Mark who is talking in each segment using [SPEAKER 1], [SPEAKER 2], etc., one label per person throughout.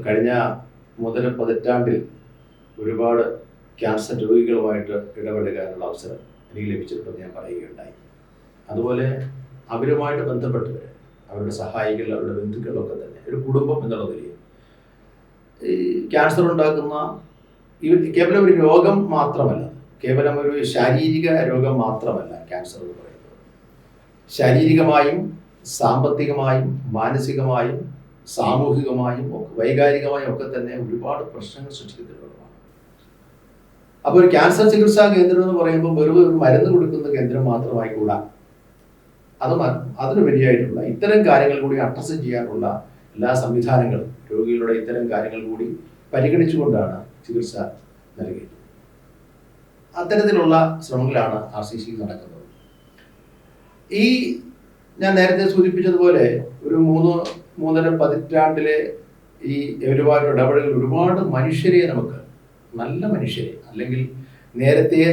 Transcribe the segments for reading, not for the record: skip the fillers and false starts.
[SPEAKER 1] കഴിഞ്ഞ മുതൽ പതിറ്റാണ്ടിൽ ഒരുപാട് ക്യാൻസർ രോഗികളുമായിട്ട് ഇടപെടുകാനുള്ള അവസരം എനിക്ക് ലഭിച്ചിട്ടുണ്ടെന്ന് ഞാൻ പറയുകയുണ്ടായി. അതുപോലെ അവരുമായിട്ട് ബന്ധപ്പെട്ടവർ, അവരുടെ സഹായികൾ, അവരുടെ ബന്ധുക്കളൊക്കെ തന്നെ ഒരു കുടുംബം എന്നുള്ള നിലയിൽ ഈ ക്യാൻസർ ഉണ്ടാക്കുന്ന കേവലം ഒരു രോഗം മാത്രമല്ല, കേവലം ഒരു ശാരീരിക രോഗം മാത്രമല്ല ക്യാൻസർ എന്ന് പറയുന്നത്. ശാരീരികമായും സാമ്പത്തികമായും മാനസികമായും സാമൂഹികമായും വൈകാരികമായും ഒക്കെ തന്നെ ഒരുപാട് പ്രശ്നങ്ങൾ സൃഷ്ടിക്കുന്ന രോഗമാണ്. അപ്പോൾ ഒരു ക്യാൻസർ ചികിത്സാ കേന്ദ്രം എന്ന് പറയുമ്പോൾ വെറുതെ ഒരു മരുന്ന് കൊടുക്കുന്ന കേന്ദ്രം മാത്രമായിക്കൂടാ, അതിനുപരിയായിട്ടുള്ള ഇത്തരം കാര്യങ്ങൾ കൂടി അഡ്രസ് ചെയ്യാനുള്ള എല്ലാ സംവിധാനങ്ങളും, രോഗികളുടെ ഇത്തരം കാര്യങ്ങൾ കൂടി പരിഗണിച്ചുകൊണ്ടാണ് ചികിത്സ നൽകിയത്. അത്തരത്തിലുള്ള ശ്രമങ്ങളാണ് RCC നടക്കുന്നത്. ഈ ഞാൻ നേരത്തെ സൂചിപ്പിച്ചതുപോലെ ഒരു 3.5 പതിറ്റാണ്ടിലെ ഈ ഒരുപാട് ഇടപെടലുകൾ ഒരുപാട് മനുഷ്യരെ, നമുക്ക് നല്ല മനുഷ്യരെ, അല്ലെങ്കിൽ നേരത്തെ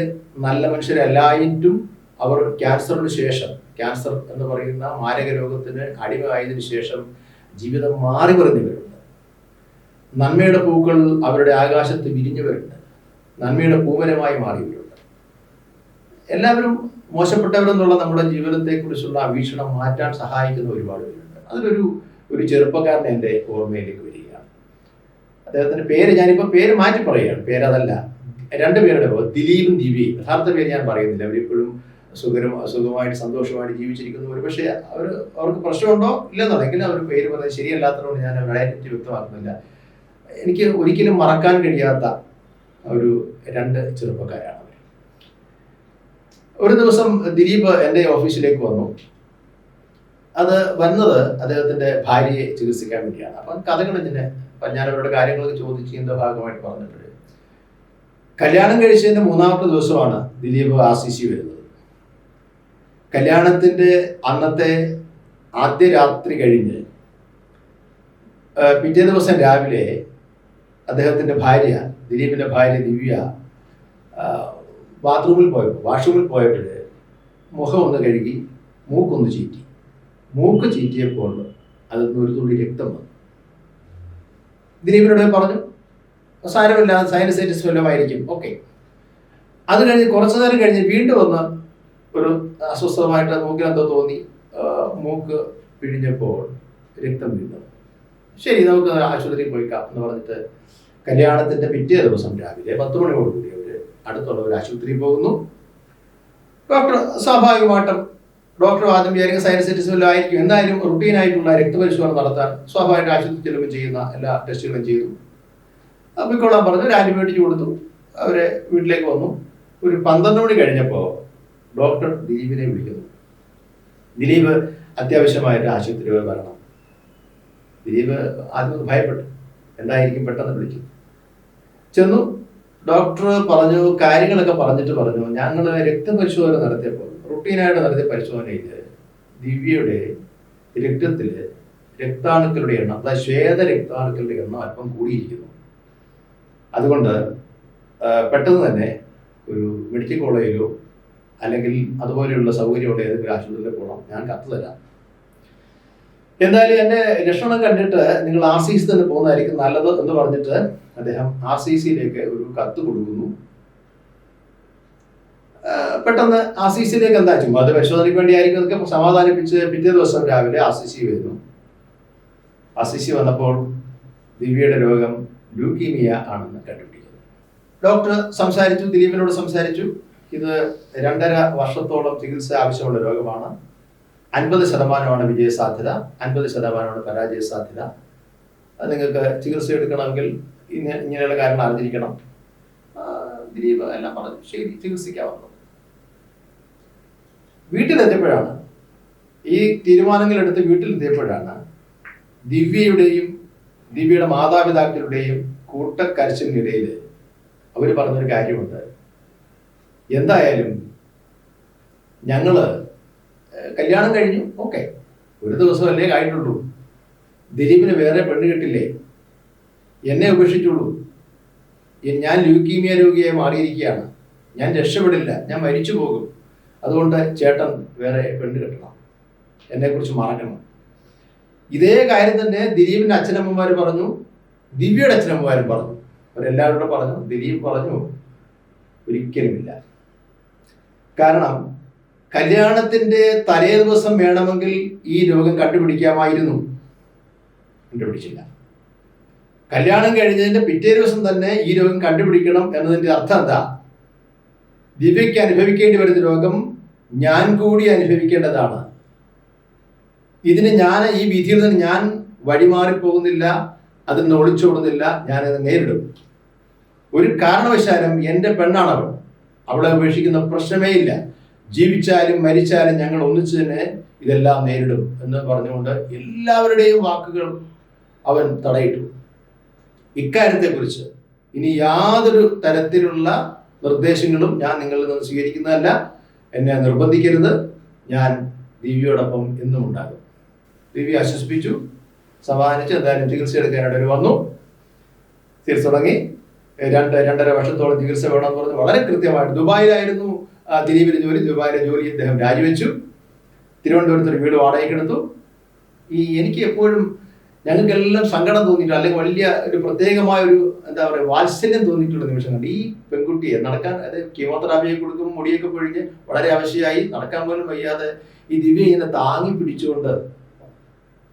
[SPEAKER 1] നല്ല മനുഷ്യരല്ലായിട്ടും അവർ ക്യാൻസറിന് ശേഷം, ക്യാൻസർ എന്ന് പറയുന്ന മാരക രോഗത്തിന് അടിമയായതിനു ശേഷം ജീവിതം മാറി മറിഞ്ഞവരുണ്ട്. നന്മയുടെ പൂക്കൾ അവരുടെ ആകാശത്ത് വിരിഞ്ഞവരുണ്ട്. നന്മയുടെ പൂമരമായി മാറിയവരുണ്ട്. എല്ലാവരും മോശപ്പെട്ടവരെന്നുള്ള നമ്മുടെ ജീവിതത്തെക്കുറിച്ചുള്ള വീക്ഷണം മാറ്റാൻ സഹായിക്കുന്ന ഒരുപാട് പേരുണ്ട്. അതിലൊരു ചെറുപ്പക്കാരൻ എൻ്റെ ഓർമ്മയിലേക്ക് വരികയാണ്. അദ്ദേഹത്തിൻ്റെ പേര് ഞാനിപ്പോൾ പേര് മാറ്റി പറയുകയാണ്. പേരതല്ല, 2 പേരുടെ ദിലീപും ദിവ്യയും. യഥാർത്ഥ പേര് ഞാൻ പറയുന്നില്ല. അവരിപ്പോഴും സുഖമായിട്ട് സന്തോഷമായിട്ട് ജീവിച്ചിരിക്കുന്നു. ഒരു പക്ഷേ അവർക്ക് പ്രശ്നമുണ്ടോ ഇല്ലെന്നുണ്ടെങ്കിൽ അവർ പേര് പറയുന്നത് ശരിയല്ലാത്തതുകൊണ്ട് ഞാൻ അവരുടെ ഐഡന്റിറ്റി വ്യക്തമാക്കുന്നില്ല. എനിക്ക് ഒരിക്കലും മറക്കാൻ കഴിയാത്ത ഒരു 2 ചെറുപ്പക്കാരാണ് അവർ. ഒരു ദിവസം ദിലീപ് എൻ്റെ ഓഫീസിലേക്ക് വന്നു. അത് വന്നത് അദ്ദേഹത്തിൻ്റെ ഭാര്യയെ ചികിത്സിക്കാൻ വേണ്ടിയാണ്. അപ്പം കഥകൾ ഞാൻ അവരുടെ കാര്യങ്ങളൊക്കെ ചോദിച്ചതിൻ്റെ ഭാഗമായിട്ട് പറഞ്ഞപ്പോൾ, കല്യാണം കഴിച്ചതിൻ്റെ 3ാമത്തെ ദിവസമാണ് ദിലീപ് RCC വരുന്നത്. കല്യാണത്തിൻ്റെ അന്നത്തെ ആദ്യ രാത്രി കഴിഞ്ഞ് പിറ്റേ ദിവസം രാവിലെ അദ്ദേഹത്തിൻ്റെ ഭാര്യ, ദിലീപിൻ്റെ ഭാര്യ ദിവ്യ വാഷ്റൂമിൽ പോയപ്പോൾ മുഖം ഒന്ന് കഴുകി മൂക്കൊന്ന് ചീറ്റി. മൂക്ക് ചീറ്റിയപ്പോൾ അതിൽ ഒരു തുള്ളി രക്തം വന്നു. ദിലീപിനോട് പറഞ്ഞു, സാരമില്ല, സൈനസൈറ്റിസ് വല്ലതുമായിരിക്കും, ഓക്കെ. അത് കഴിഞ്ഞ് കുറച്ചു നേരം കഴിഞ്ഞ് വീണ്ടും വന്ന് ഒരു അസ്വസ്ഥമായിട്ട് മൂക്കിനെന്തോ തോന്നി, മൂക്ക് പിഴിഞ്ഞപ്പോൾ രക്തം വീണു. ശരി, നമുക്ക് ആശുപത്രിയിൽ പോയിക്കാം എന്ന് പറഞ്ഞിട്ട് കല്യാണത്തിൻ്റെ പിറ്റേ ദിവസം രാവിലെ 10 മണിയോടുകൂടി അവർ അടുത്തുള്ള ഒരു ആശുപത്രിയിൽ പോകുന്നു. ഡോക്ടർ സ്വാഭാവികമായിട്ടും ഡോക്ടർ ആദ്യം വിചാരിക്കുന്ന സൈനസൈറ്റിസ് വല്ലതും ആയിരിക്കും. എന്തായാലും റുട്ടീനായിട്ടുള്ള രക്തപരിശോധന നടത്താൻ സ്വാഭാവികമായിട്ട് ആശുപത്രി ചെല്ലുമ്പോൾ ചെയ്യുന്ന എല്ലാ ടെസ്റ്റുകളും ചെയ്തു. പൊയ്ക്കൊള്ളാൻ പറഞ്ഞു. ഒരു ആന്റിബയോട്ടിക് കൊടുത്തു. അവരെ വീട്ടിലേക്ക് വന്നു. ഒരു 12 മണി കഴിഞ്ഞപ്പോൾ ഡോക്ടർ ദിലീപിനെ വിളിക്കുന്നു. ദിലീപ് അത്യാവശ്യമായിട്ട് ആശുപത്രി വരണം. ദിലീപ് ആദ്യം ഭയപ്പെട്ടു, എന്തായിരിക്കും, പെട്ടെന്ന് വിളിച്ചു. ചെന്നു. ഡോക്ടർ പറഞ്ഞു, കാര്യങ്ങളൊക്കെ പറഞ്ഞു, ഞങ്ങൾ രക്തപരിശോധന നടത്തിയപ്പോൾ, റുട്ടീനായിട്ട് നടത്തിയ പരിശോധനയിൽ ദിവ്യയുടെ രക്തത്തിൽ രക്താണുക്കളുടെ എണ്ണം, അതായത് ശ്വേത രക്താണുക്കളുടെ എണ്ണം അല്പം കൂടിയിരിക്കുന്നു. അതുകൊണ്ട് പെട്ടെന്ന് തന്നെ ഒരു മെഡിക്കൽ കോളേജിലോ അല്ലെങ്കിൽ അതുപോലെയുള്ള സൗകര്യമുള്ള ഏതെങ്കിലും ആശുപത്രിയിൽ പോകണം, ഞാൻ കത്ത് തരാം. എന്തായാലും എൻ്റെ ലക്ഷണം കണ്ടിട്ട് നിങ്ങൾ RCC തന്നെ പോകുന്നതായിരിക്കും നല്ലത് എന്ന് പറഞ്ഞിട്ട് അദ്ദേഹം RCCയിലേക്ക് ഒരു കത്ത് കൊടുക്കുന്നു. പെട്ടെന്ന് RCCയിലേക്ക് എന്താ ചുമ്മാ അത് പരിശോധനയ്ക്ക് വേണ്ടിയായിരിക്കും എന്നൊക്കെ സമാധാനിപ്പിച്ച് പിറ്റേ ദിവസം രാവിലെ RCC വരുന്നു. RCC വന്നപ്പോൾ ദിവ്യയുടെ രോഗം ലൂക്കീമിയ ആണെന്ന് കണ്ടുപിടിക്കുന്നു. ഡോക്ടർ സംസാരിച്ചു, ദിലീപിനോട് സംസാരിച്ചു. ഇത് 2.5 വർഷത്തോളം ചികിത്സ ആവശ്യമുള്ള രോഗമാണ്. 50% വിജയസാധ്യത, 50% പരാജയ സാധ്യത. അത് നിങ്ങൾക്ക് ചികിത്സ എടുക്കണമെങ്കിൽ ഇങ്ങനെയുള്ള കാര്യങ്ങൾ അറിഞ്ഞിരിക്കണം. ദിലീപ് എല്ലാം പറഞ്ഞു, ശരി, ചികിത്സിക്കാവുന്നു. വീട്ടിലെത്തിയപ്പോഴാണ്, ഈ തീരുമാനങ്ങളെടുത്ത് വീട്ടിലെത്തിയപ്പോഴാണ് ദിവ്യയുടെ മാതാപിതാക്കളുടെയും കൂട്ടക്കരച്ചിലിനിടയിൽ അവർ പറഞ്ഞൊരു കാര്യമുണ്ട്. എന്തായാലും ഞങ്ങള് കല്യാണം കഴിഞ്ഞു, ഓക്കെ, ഒരു ദിവസമല്ലേ ആയിട്ടുള്ളൂ, ദിലീപിന് വേറെ പെണ്ണ് കിട്ടില്ലേ, എന്നെ ഉപേക്ഷിച്ചുള്ളൂ, ഞാൻ ലൂക്കീമിയ രോഗിയായി മാറിയിരിക്കുകയാണ്, ഞാൻ രക്ഷപ്പെടില്ല, ഞാൻ മരിച്ചു പോകും, അതുകൊണ്ട് ചേട്ടൻ വേറെ പെണ്ണ് കെട്ടണം, എന്നെക്കുറിച്ച് മറക്കണം. ഇതേ കാര്യം തന്നെ ദിലീപിൻ്റെ അച്ഛനമ്മമാർ പറഞ്ഞു, ദിവ്യയുടെ അച്ഛനമ്മമാരും പറഞ്ഞു, അവരെല്ലാവരോടും പറഞ്ഞു. ദിലീപ് പറഞ്ഞു ഒരിക്കലുമില്ല. കാരണം കല്യാണത്തിന്റെ തലേ ദിവസം വേണമെങ്കിൽ ഈ രോഗം കണ്ടുപിടിക്കാമായിരുന്നു, കണ്ടുപിടിച്ചില്ല. കല്യാണം കഴിഞ്ഞതിന്റെ പിറ്റേ ദിവസം തന്നെ ഈ രോഗം കണ്ടുപിടിക്കണം എന്നതിന്റെ അർത്ഥം എന്താ? ദിവ്യയ്ക്ക് അനുഭവിക്കേണ്ടി വരുന്ന രോഗം ഞാൻ കൂടി അനുഭവിക്കേണ്ടതാണ്. ഇതിന് ഈ വിധിയിൽ നിന്ന് ഞാൻ വഴിമാറിപ്പോകുന്നില്ല, അതിൽ നിന്ന് ഒളിച്ചോടുന്നില്ല, ഞാനത് നേരിടും. ഒരു കാരണവശാലും എൻ്റെ പെണ്ണാണ് അവളെ ഉപേക്ഷിക്കുന്ന പ്രശ്നമേ ഇല്ല. ജീവിച്ചാലും മരിച്ചാലും ഞങ്ങൾ ഒന്നിച്ചു തന്നെ ഇതെല്ലാം നേരിടും എന്ന് പറഞ്ഞുകൊണ്ട് എല്ലാവരുടെയും വാക്കുകൾ അവൻ തടയിട്ടു. ഇക്കാര്യത്തെക്കുറിച്ച് ഇനി യാതൊരു തരത്തിലുള്ള നിർദ്ദേശങ്ങളും ഞാൻ നിങ്ങളിൽ നിന്ന് സ്വീകരിക്കുന്നതല്ല, എന്നെ നിർബന്ധിക്കരുത്, ഞാൻ ദിവ്യയോടൊപ്പം എന്നും ഉണ്ടാകും. ദിവ്യ ആശ്വസിപ്പിച്ചു, സമാധാനിച്ച് എന്തായാലും ചികിത്സ എടുക്കാനായിട്ട് അവർ വന്നു. ചികിത്സ തുടങ്ങി. 2-2.5 വർഷത്തോളം ചികിത്സ വേണമെന്ന് പറഞ്ഞ് വളരെ കൃത്യമായിട്ട്. ദുബായിലായിരുന്നു ദിലീപിന്റെ ജോലി. ദുബായിലെ ജോലി അദ്ദേഹം രാജിവെച്ചു. തിരുവനന്തപുരത്ത് ഒരു വീട് വാടകയ്ക്കെടുത്തു. എനിക്ക് എപ്പോഴും ഞങ്ങൾക്കെല്ലാം സങ്കടം തോന്നിയിട്ടുണ്ട്, അല്ലെങ്കിൽ വലിയ ഒരു പ്രത്യേകമായ ഒരു എന്താ പറയുക വാത്സല്യം തോന്നിയിട്ടുള്ള നിമിഷങ്ങളുണ്ട്. ഈ പെൺകുട്ടിയെ നടക്കാൻ, അതായത് കീമോതെറാപ്പിയെ കൊടുക്കും, മുടിയൊക്കെ പൊഴിഞ്ഞ് വളരെ ആവശ്യമായി നടക്കാൻ പോലും വയ്യാതെ ഈ ദിവ്യ ഇങ്ങനെ താങ്ങി പിടിച്ചുകൊണ്ട്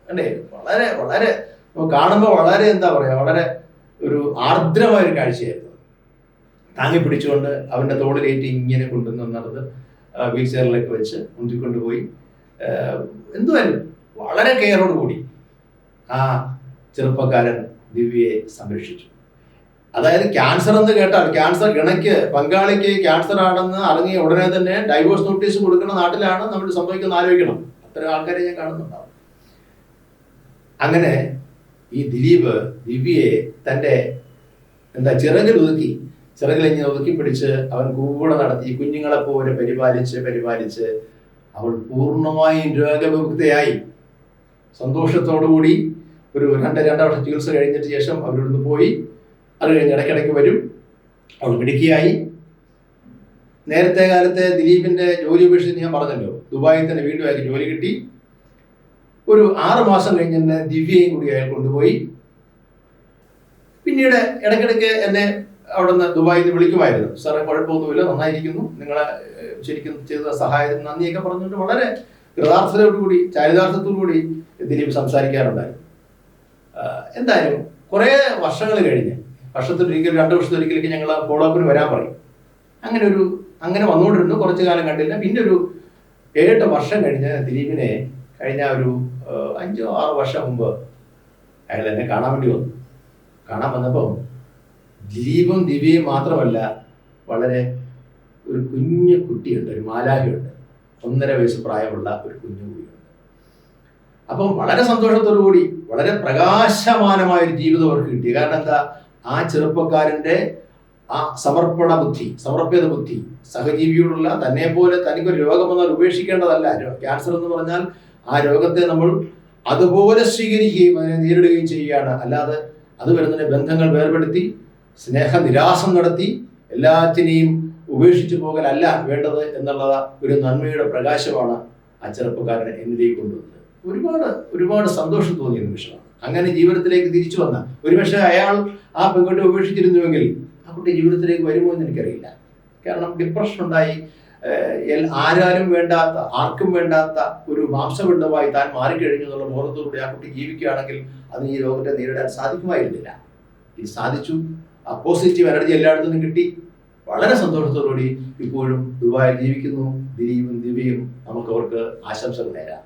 [SPEAKER 1] അല്ലേ, വളരെ വളരെ കാണുമ്പോൾ വളരെ എന്താ പറയുക, വളരെ ഒരു ആർദ്രമായ ഒരു കാഴ്ചയായിരുന്നു. താങ്ങി പിടിച്ചുകൊണ്ട് അവൻ്റെ തോളിലേറ്റ് ഇങ്ങനെ കൊണ്ടുവന്നത് വീൽ ചെയറിലേക്ക് വെച്ച് മുന്തിക്കൊണ്ടുപോയി. എന്തുവായാലും വളരെ കെയറോട് കൂടി ആ ചെറുപ്പക്കാരൻ ദിവ്യയെ സംരക്ഷിച്ചു. അതായത് ക്യാൻസർ എന്ന് കേട്ടാൽ, ക്യാൻസർ പങ്കാളിക്ക് ക്യാൻസർ ആണെന്ന് അറിഞ്ഞ ഉടനെ തന്നെ ഡൈവോഴ്സ് നോട്ടീസ് കൊടുക്കുന്ന നാട്ടിലാണ് നമ്മൾ സംഭവിക്കുന്നത്. ആലോചിക്കണം, അത്തരം ആൾക്കാരെ ഞാൻ കാണുന്നുണ്ടാവും. അങ്ങനെ ഈ ദിലീപ് ദിവ്യയെ തൻ്റെ ചിറകിലിങ്ങനെ ഒതുക്കി പിടിച്ച് അവൻ കൂടെ നടത്തി കുഞ്ഞുങ്ങളെ പോലെ പരിപാലിച്ച് അവൾ പൂർണ്ണമായും രോഗവിമുക്തയായി സന്തോഷത്തോടുകൂടി ഒരു 2 വർഷം ചികിത്സ കഴിഞ്ഞിട്ട് ശേഷം അവരിവിടുന്ന് പോയി. അത് കഴിഞ്ഞ് ഇടയ്ക്കിടയ്ക്ക് വരും. അവൾ മിടുക്കിയായി. നേരത്തെ കാലത്തെ ദിലീപിന്റെ ജോലി ഉപേക്ഷിച്ച് ഞാൻ പറഞ്ഞല്ലോ, ദുബായിൽ തന്നെ വീണ്ടും അയാൾക്ക് ജോലി കിട്ടി. ഒരു 6 മാസം കഴിഞ്ഞ് തന്നെ ദിവ്യയും കൂടി അയാൾ കൊണ്ടുപോയി. പിന്നീട് ഇടയ്ക്കിടയ്ക്ക് എന്നെ അവിടെ നിന്ന് ദുബായിൽ നിന്ന് വിളിക്കുമായിരുന്നു. സാറേ കുഴപ്പമൊന്നുമില്ല, നന്നായിരിക്കുന്നു, നിങ്ങളെ ശരിക്കും ചെയ്ത സഹായത്തിന് നന്ദിയൊക്കെ പറഞ്ഞുകൊണ്ട് വളരെ കൃതാർത്ഥതയോടുകൂടി ചാരിതാർത്ഥത്തോടുകൂടി ദിലീപ് സംസാരിക്കാറുണ്ടായിരുന്നു. എന്തായാലും കുറേ വർഷങ്ങൾ കഴിഞ്ഞ്, വർഷത്തിലൊരിക്കൽ 2 വർഷത്തിലൊരിക്കലേക്ക് ഞങ്ങൾ ഫോളോ അപ്പിന് വരാൻ പറയും. അങ്ങനെ വന്നുകൊണ്ടിരുന്നു. കുറച്ചു കാലം കണ്ടില്ല. പിന്നെ ഒരു 7-8 വർഷം കഴിഞ്ഞ് ദിലീപിനെ കഴിഞ്ഞ ഒരു 5-6 വർഷം മുമ്പ് അയാൾ എന്നെ കാണാൻ വേണ്ടി വന്നു. കാണാൻ വന്നപ്പോൾ ദിലീപും ദിവ്യയും മാത്രമല്ല, വളരെ ഒരു കുഞ്ഞു കുട്ടിയുണ്ട്, ഒരു മാലാഖയുണ്ട്, 1.5 വയസ്സ് പ്രായമുള്ള ഒരു കുഞ്ഞു കുട്ടിയുണ്ട്. അപ്പം വളരെ സന്തോഷത്തോടു കൂടി വളരെ പ്രകാശമാനമായ ഒരു ജീവിതം അവർക്ക് കിട്ടി. കാരണം എന്താ, ആ ചെറുപ്പക്കാരൻ്റെ ആ സമർപ്പിത ബുദ്ധി, സഹജീവിയോടുള്ള, തന്നെ പോലെ തനിക്കൊരു രോഗം വന്നാൽ ഉപേക്ഷിക്കേണ്ടതല്ല. ക്യാൻസർ എന്ന് പറഞ്ഞാൽ ആ രോഗത്തെ നമ്മൾ അതുപോലെ സ്വീകരിക്കുകയും അതിനെ നേരിടുകയും ചെയ്യുകയാണ്. അല്ലാതെ അത് വരുന്നതിനെ ബന്ധങ്ങൾ വേർപെടുത്തി സ്നേഹനിരാസം നടത്തി എല്ലാത്തിനെയും ഉപേക്ഷിച്ചു പോകലല്ല വേണ്ടത് എന്നുള്ള ഒരു നന്മയുടെ പ്രകാശമാണ് ആ ചെറുപ്പക്കാരനെ എന്നിലേക്ക് കൊണ്ടുവന്നത്. ഒരുപാട് സന്തോഷം തോന്നിയ നിമിഷമാണ്. അങ്ങനെ ജീവിതത്തിലേക്ക് തിരിച്ചു വന്ന, ഒരുപക്ഷെ അയാൾ ആ പെൺകുട്ടി ഉപേക്ഷിച്ചിരുന്നുവെങ്കിൽ ആ കുട്ടി ജീവിതത്തിലേക്ക് വരുമോ എന്ന് എനിക്കറിയില്ല. കാരണം ഡിപ്രഷൻ ഉണ്ടായി, ആർക്കും വേണ്ടാത്ത ഒരു മാംസപിണ്ഡമായി താൻ മാറിക്കഴിഞ്ഞു എന്നുള്ള ബോധത്തോടുകൂടി ആ കുട്ടി ജീവിക്കുകയാണെങ്കിൽ അതിന് ഈ രോഗത്തെ നേരിടാൻ സാധിക്കുമായിരുന്നില്ല. ഇത് സാധിച്ചു. ആ പോസിറ്റീവ് എനർജി എല്ലായിടത്തു നിന്നും കിട്ടി. വളരെ സന്തോഷത്തോടുകൂടി ഇപ്പോഴും ദുബായിൽ ജീവിക്കുന്നു ദിലീപും ദിവ്യയും. നമുക്ക് അവർക്ക് ആശംസകൾ നേരാം.